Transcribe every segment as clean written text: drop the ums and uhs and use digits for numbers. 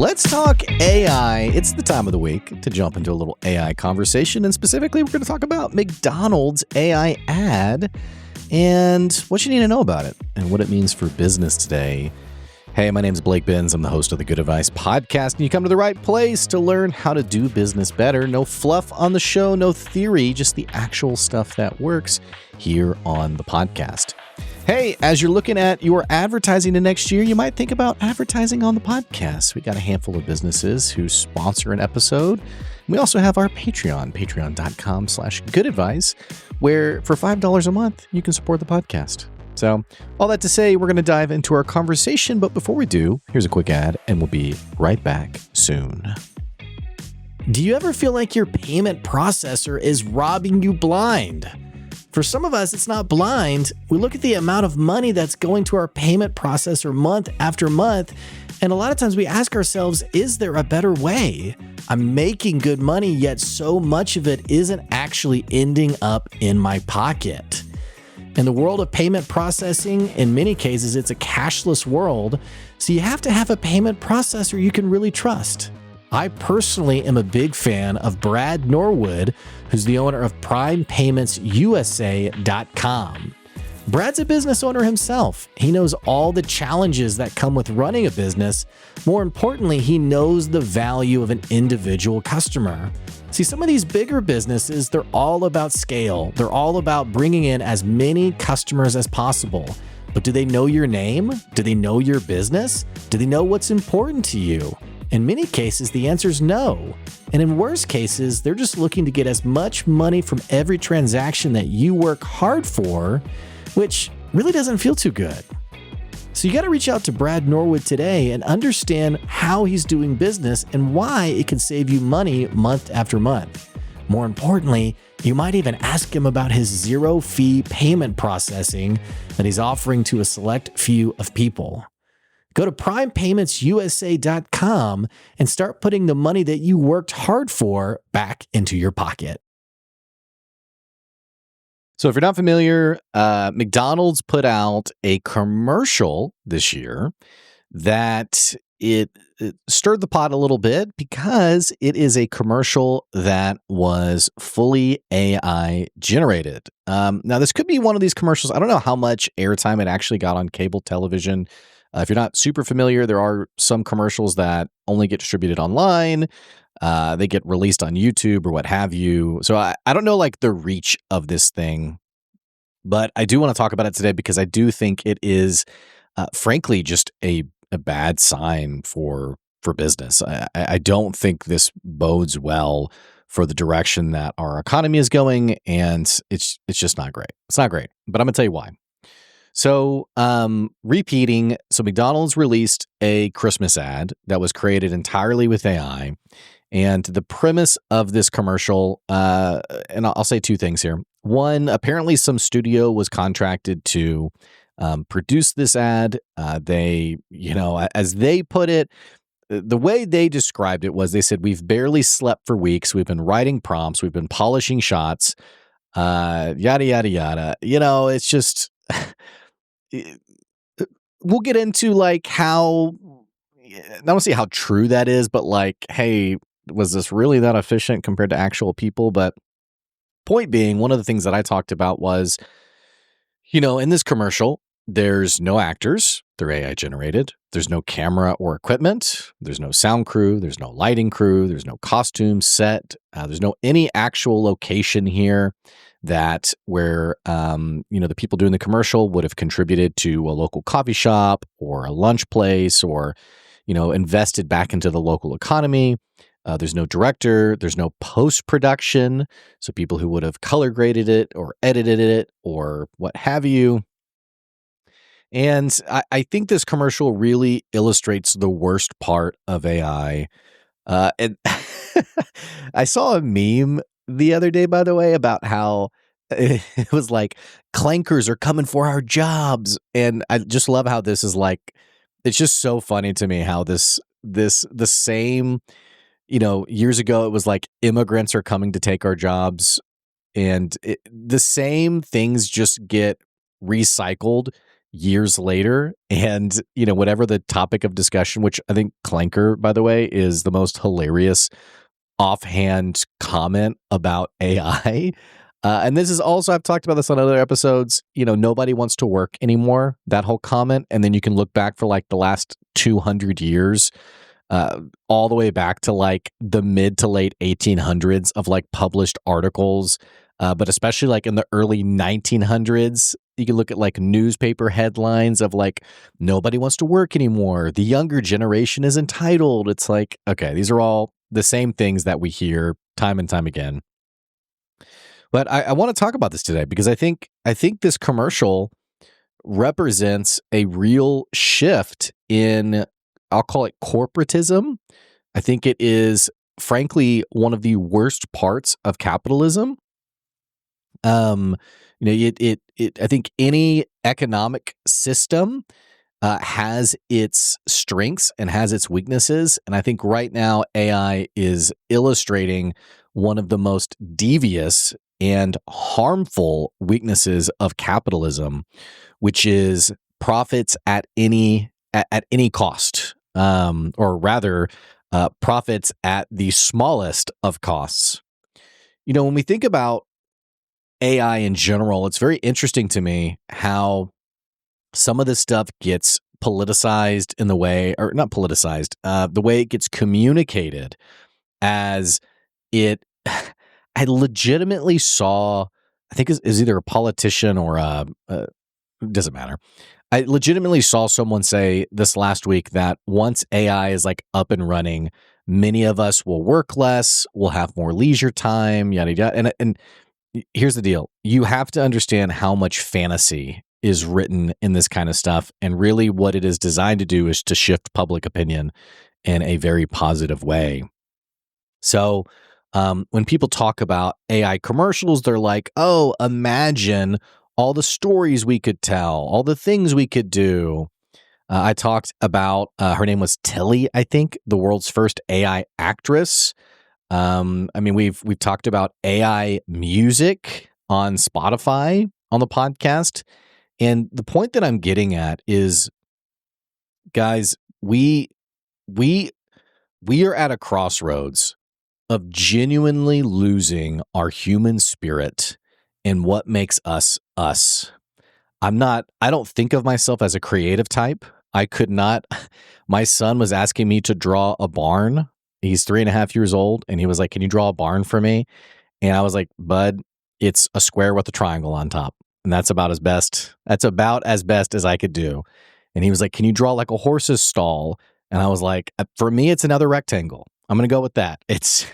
Let's talk AI. It's the time of the week to jump into a little AI conversation, and specifically, we're going to talk about McDonald's AI ad and what you need to know about it and what it means for business today. Hey, my name is Blake Benz. I'm the host of the Good Advice podcast, and you come to the right place to learn how to do business better. No fluff on the show, no theory, just the actual stuff that works here on the podcast. Hey, as you're looking at your advertising to next year, you might think about advertising on the podcast. We got a handful of businesses who sponsor an episode. We also have our Patreon, patreon.com/goodadvice, where for $5 a month, you can support the podcast. So all that to say, we're going to dive into our conversation. But before we do, here's a quick ad, and we'll be right back soon. Do you ever feel like your payment processor is robbing you blind? For some of us, it's not blind. We look at the amount of money that's going to our payment processor month after month, and a lot of times we ask ourselves, is there a better way? I'm making good money, yet so much of it isn't actually ending up in my pocket. In the world of payment processing, in many cases, it's a cashless world, so you have to have a payment processor you can really trust. I personally am a big fan of Brad Norwood, who's the owner of PrimePaymentsUSA.com. Brad's a business owner himself. He knows all the challenges that come with running a business. More importantly, he knows the value of an individual customer. See, some of these bigger businesses, they're all about scale. They're all about bringing in as many customers as possible. But do they know your name? Do they know your business? Do they know what's important to you? In many cases, the answer is no. And in worst cases, they're just looking to get as much money from every transaction that you work hard for, which really doesn't feel too good. So you got to reach out to Brad Norwood today and understand how he's doing business and why it can save you money month after month. More importantly, you might even ask him about his zero-fee payment processing that he's offering to a select few of people. Go to PrimePaymentsUSA.com and start putting the money that you worked hard for back into your pocket. So if you're not familiar, McDonald's put out a commercial this year that it stirred the pot a little bit because it is a commercial that was fully AI generated. Now, this could be one of these commercials. I don't know how much airtime it actually got on cable television. If you're not super familiar, there are some commercials that only get distributed online. They get released on YouTube or what have you. So I don't know like the reach of this thing, but I do want to talk about it today because I do think it is, frankly, just a bad sign for business. I don't think this bodes well for the direction that our economy is going, and it's just not great. It's not great, but I'm going to tell you why. So, McDonald's released a Christmas ad that was created entirely with AI. And the premise of this commercial, and I'll say two things here. One, apparently some studio was contracted to produce this ad. They, as they put it, the way they described it was they said, we've barely slept for weeks. We've been writing prompts. We've been polishing shots, yada, yada, yada. It's just... We'll get into like how, I don't see how true that is, but like, hey, was this really that efficient compared to actual people? But point being, one of the things that I talked about was, in this commercial, there's no actors, they're AI generated. There's no camera or equipment. There's no sound crew. There's no lighting crew. There's no costume set. There's no any actual location here that where, the people doing the commercial would have contributed to a local coffee shop or a lunch place or, invested back into the local economy. There's no director. There's no post-production. So people who would have color graded it or edited it or what have you. And I think this commercial really illustrates the worst part of AI. And I saw a meme the other day, by the way, about how it was like clankers are coming for our jobs. And I just love how this is like, it's just so funny to me how the same, years ago, it was like immigrants are coming to take our jobs, and the same things just get recycled years later, and whatever the topic of discussion, which I think Clanker, by the way, is the most hilarious offhand comment about AI. And this is also, I've talked about this on other episodes, nobody wants to work anymore, that whole comment. And then you can look back for like the last 200 years, all the way back to like the mid to late 1800s of like published articles. But especially like in the early 1900s, you can look at like newspaper headlines of like, nobody wants to work anymore. The younger generation is entitled. It's like, okay, these are all the same things that we hear time and time again. But I want to talk about this today because I think this commercial represents a real shift in, I'll call it corporatism. I think it is, frankly, one of the worst parts of capitalism. I think any economic system has its strengths and has its weaknesses. And I think right now AI is illustrating one of the most devious and harmful weaknesses of capitalism, which is profits at any cost, or rather, profits at the smallest of costs. When we think about AI in general, it's very interesting to me how some of this stuff gets politicized in the way, or not politicized, the way it gets communicated as it. I legitimately saw, I think is either a politician or doesn't matter. I legitimately saw someone say this last week that once AI is like up and running, many of us will work less, we'll have more leisure time, yada yada. And here's the deal: you have to understand how much fantasy is written in this kind of stuff, and really what it is designed to do is to shift public opinion in a very positive way. So when people talk about AI commercials, they're like, oh, imagine all the stories we could tell, all the things we could do. I talked about, her name was Tilly, I think, the world's first AI actress. We've talked about AI music on Spotify on the podcast. And the point that I'm getting at is, guys, we are at a crossroads of genuinely losing our human spirit and what makes us us. I don't think of myself as a creative type. I could not. My son was asking me to draw a barn. He's 3.5 years old. And he was like, can you draw a barn for me? And I was like, bud, it's a square with a triangle on top. And that's about as best as I could do. And he was like, can you draw like a horse's stall? And I was like, for me, it's another rectangle. I'm going to go with that. It's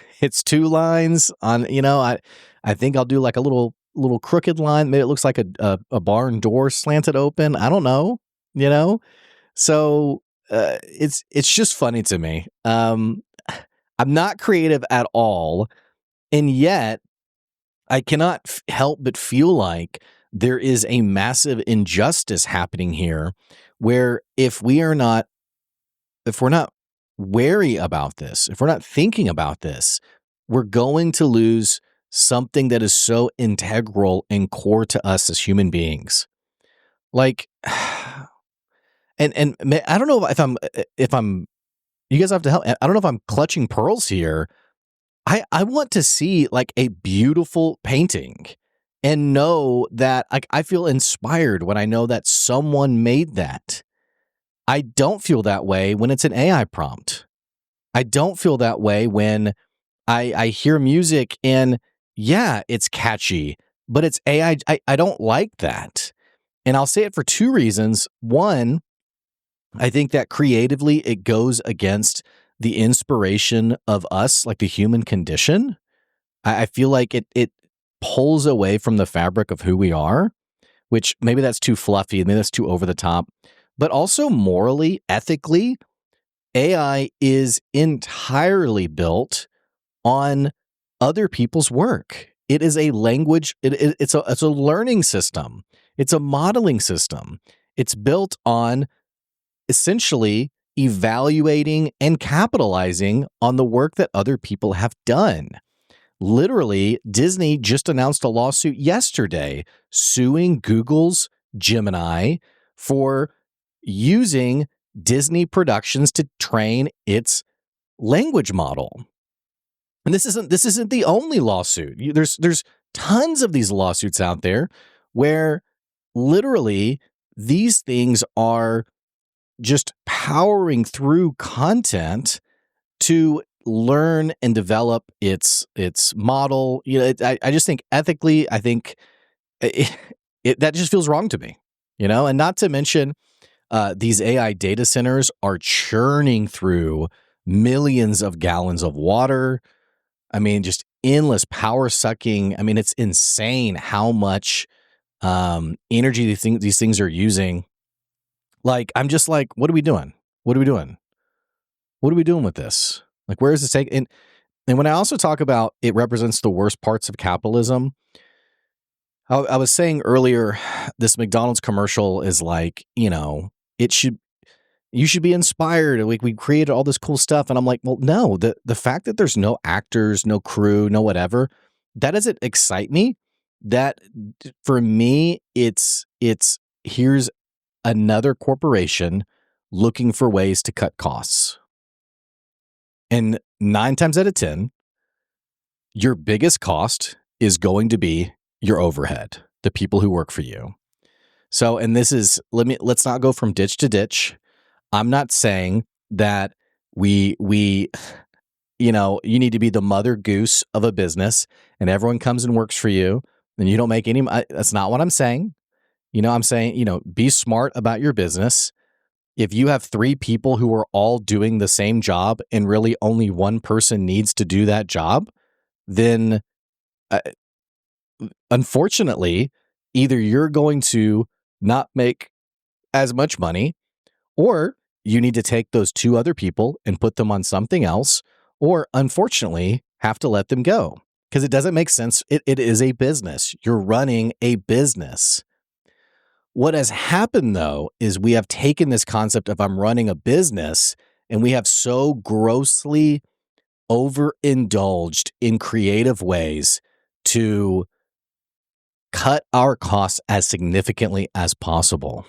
2 lines on, I think I'll do like a little crooked line. Maybe it looks like a barn door slanted open. I don't know, So it's just funny to me. I'm not creative at all. And yet I cannot help but feel like there is a massive injustice happening here where if we're not wary about this, if we're not thinking about this, we're going to lose something that is so integral and core to us as human beings. Like, and I don't know if I'm, you guys have to help. I don't know if I'm clutching pearls here. I want to see like a beautiful painting and know that like I feel inspired when I know that someone made that. I don't feel that way when it's an AI prompt. I don't feel that way when I hear music and yeah, it's catchy, but it's AI. I don't like that. And I'll say it for 2 reasons. One, I think that creatively it goes against the inspiration of us, like the human condition. I feel like it pulls away from the fabric of who we are, which maybe that's too fluffy, maybe that's too over the top. But also morally, ethically, AI is entirely built on other people's work. It is a language. It's a learning system. It's a modeling system. It's built on essentially evaluating and capitalizing on the work that other people have done. Literally, Disney just announced a lawsuit yesterday suing Google's Gemini for using Disney productions to train its language model. And this isn't the only lawsuit. There's tons of these lawsuits out there where literally these things are just powering through content to learn and develop its model. I just think ethically, I think that just feels wrong to me. And not to mention these AI data centers are churning through millions of gallons of water. I mean, just endless power sucking. I mean, it's insane how much energy these things are using. Like, I'm just like, what are we doing? What are we doing? What are we doing with this? Like, where is this taking? And when I also talk about it represents the worst parts of capitalism, I was saying earlier, this McDonald's commercial is like, you should be inspired. Like, we created all this cool stuff. And I'm like, well, no, the fact that there's no actors, no crew, no whatever, that doesn't excite me. That for me, it's here's another corporation looking for ways to cut costs. And 9 times out of 10, your biggest cost is going to be your overhead, the people who work for you. So, and this is, let's not go from ditch to ditch. I'm not saying that you need to be the mother goose of a business and everyone comes and works for you and you don't make any. That's not what I'm saying. I'm saying, be smart about your business. If you have 3 people who are all doing the same job and really only one person needs to do that job, then unfortunately, either you're going to not make as much money, or you need to take those 2 other people and put them on something else, or unfortunately have to let them go because it doesn't make sense. It is a business. You're running a business. What has happened, though, is we have taken this concept of I'm running a business and we have so grossly overindulged in creative ways to cut our costs as significantly as possible.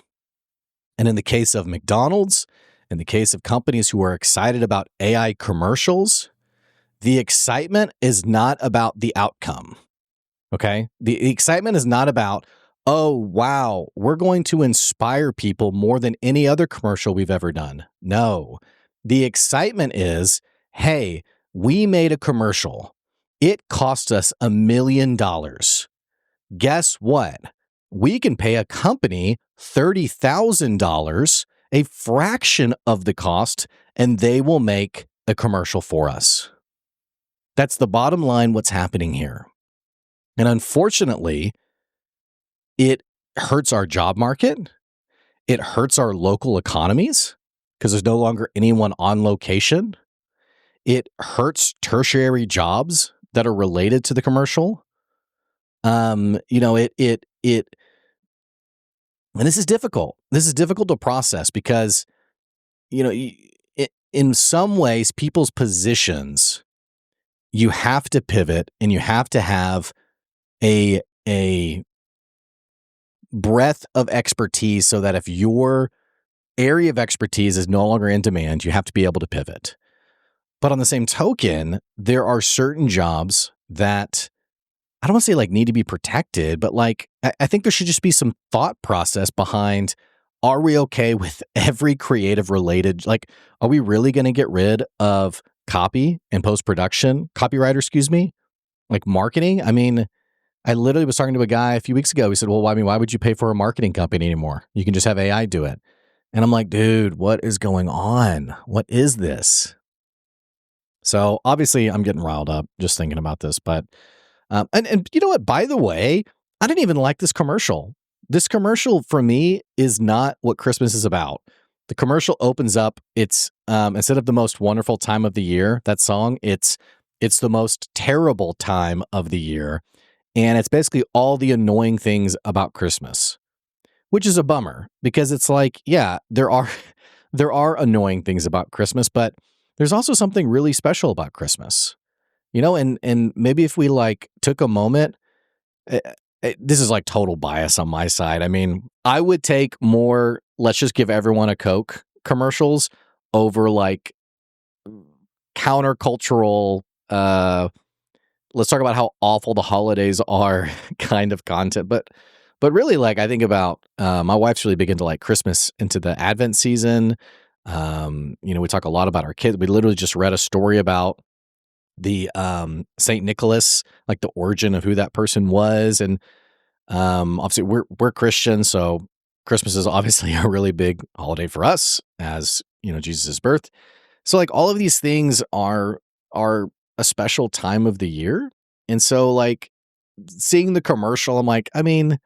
And in the case of McDonald's, in the case of companies who are excited about AI commercials, the excitement is not about the outcome. Okay? The excitement is not about, oh, wow, we're going to inspire people more than any other commercial we've ever done. No. The excitement is, hey, we made a commercial. It cost us $1 million. Guess what? We can pay a company $30,000, a fraction of the cost, and they will make a commercial for us. That's the bottom line, what's happening here. And unfortunately, it hurts our job market. It hurts our local economies because there's no longer anyone on location. It hurts tertiary jobs that are related to the commercial. And this is difficult. This is difficult to process because, in some ways, people's positions, you have to pivot and you have to have a breadth of expertise so that if your area of expertise is no longer in demand, you have to be able to pivot. But on the same token, there are certain jobs that I don't want to say need to be protected, but I think there should just be some thought process behind, are we okay with every creative related, are we really going to get rid of copy and post-production, copywriter, like marketing? I mean, I literally was talking to a guy a few weeks ago. He said, well, why would you pay for a marketing company anymore? You can just have AI do it. And I'm like, dude, what is going on? What is this? So obviously I'm getting riled up just thinking about this, but and you know what? By the way, I didn't even like this commercial. This commercial for me is not what Christmas is about. The commercial opens up. It's instead of the most wonderful time of the year, that song, it's the most terrible time of the year. And it's basically all the annoying things about Christmas, which is a bummer because it's there are annoying things about Christmas, but there's also something really special about Christmas. And maybe if we took a moment, this is like total bias on my side. I mean, I would take more, let's just give everyone a Coke commercials over like countercultural, let's talk about how awful the holidays are kind of content. But really, like, I think about my wife's really big into like Christmas, into the Advent season. We talk a lot about our kids. We literally just read a story about the Saint Nicholas, like the origin of who that person was. And obviously we're Christian, so Christmas is obviously a really big holiday for us, as Jesus' birth. So like all of these things are a special time of the year. And so like seeing the commercial, I'm like, I mean,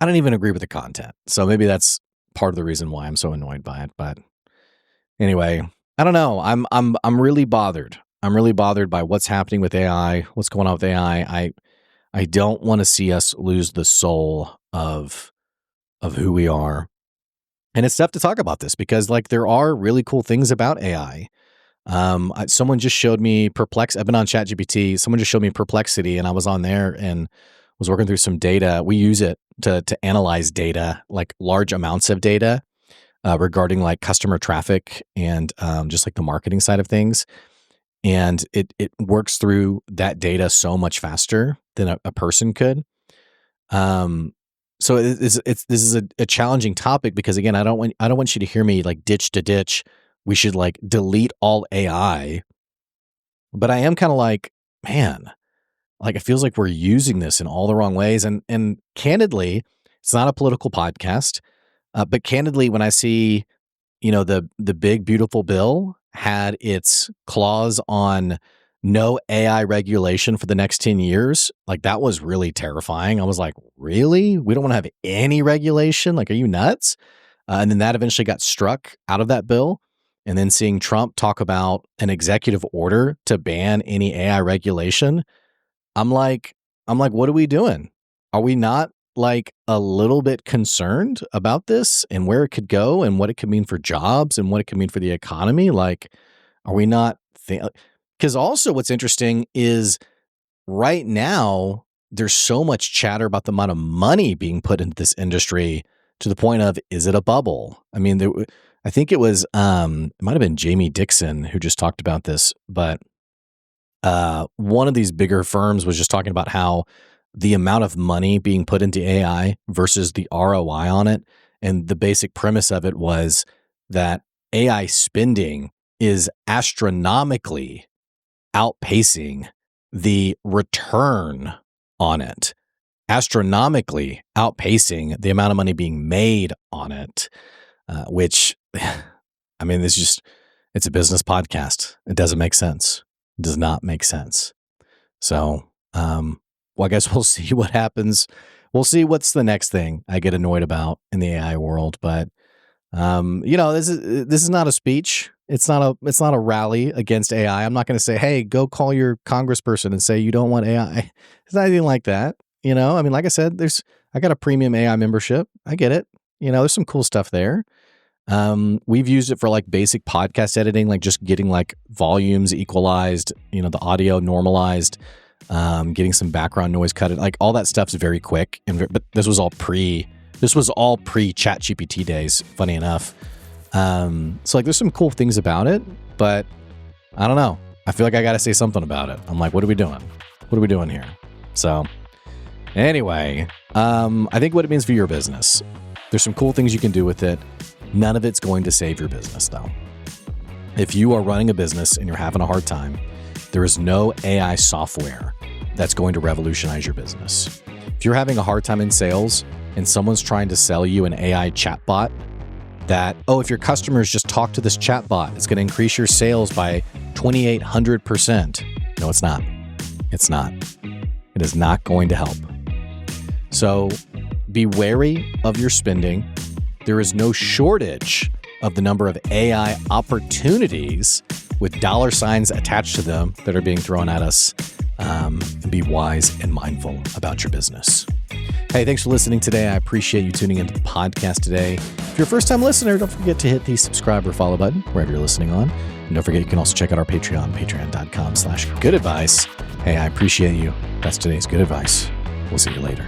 I don't even agree with the content. So maybe that's part of the reason why I'm so annoyed by it. But anyway, I don't know. I'm really bothered. I'm really bothered by what's happening with AI, what's going on with AI. I don't want to see us lose the soul of who we are. And it's tough to talk about this because like there are really cool things about AI. Someone just showed me I've been on ChatGPT. Someone just showed me Perplexity, and I was on there and was working through some data. We use it to analyze data, like large amounts of data, regarding like customer traffic and just like the marketing side of things. And it works through that data so much faster than a person could. So this is a challenging topic because again, I don't want you to hear me like ditch to ditch. We should like delete all AI. But I am kind of like, man, like it feels like we're using this in all the wrong ways. And candidly, it's not a political podcast. But candidly, when I see, the big beautiful bill had its clause on no AI regulation for the next 10 years, like that was really terrifying. I was like, really? We don't want to have any regulation? Like, are you nuts? And then that eventually got struck out of that bill. And then seeing Trump talk about an executive order to ban any AI regulation, I'm like, what are we doing? Are we not like a little bit concerned about this and where it could go and what it could mean for jobs and what it could mean for the economy? Like, are we not? Because also what's interesting is right now, there's so much chatter about the amount of money being put into this industry to the point of, is it a bubble? I mean, I think it was, it might have been Jamie Dixon who just talked about this, but one of these bigger firms was just talking about how the amount of money being put into AI versus the ROI on it. And the basic premise of it was that AI spending is astronomically outpacing the return on it, astronomically outpacing the amount of money being made on it, which, I mean, it's a business podcast. It doesn't make sense. It does not make sense. So, well, I guess we'll see what happens. We'll see what's the next thing I get annoyed about in the AI world. But this is not a speech. It's not a rally against AI. I'm not going to say, hey, go call your congressperson and say you don't want AI. It's not anything like that. I mean, like I said, I got a premium AI membership. I get it. There's some cool stuff there. We've used it for like basic podcast editing, like just getting like volumes equalized, the audio normalized, getting some background noise cut. Like all that stuff's very quick. But this was all pre ChatGPT days, funny enough. So like there's some cool things about it, but I don't know. I feel like I got to say something about it. I'm like, what are we doing? What are we doing here? So anyway, I think what it means for your business, there's some cool things you can do with it. None of it's going to save your business though. If you are running a business and you're having a hard time, there is no AI software that's going to revolutionize your business. If you're having a hard time in sales and someone's trying to sell you an AI chatbot that, if your customers just talk to this chatbot, it's going to increase your sales by 2,800%. No, it's not. It's not. It is not going to help. So be wary of your spending. There is no shortage of the number of AI opportunities with dollar signs attached to them that are being thrown at us. Be wise and mindful about your business. Hey, thanks for listening today. I appreciate you tuning into the podcast today. If you're a first-time listener, don't forget to hit the subscribe or follow button wherever you're listening on. And don't forget, you can also check out our Patreon, patreon.com/goodadvice. Hey, I appreciate you. That's today's good advice. We'll see you later.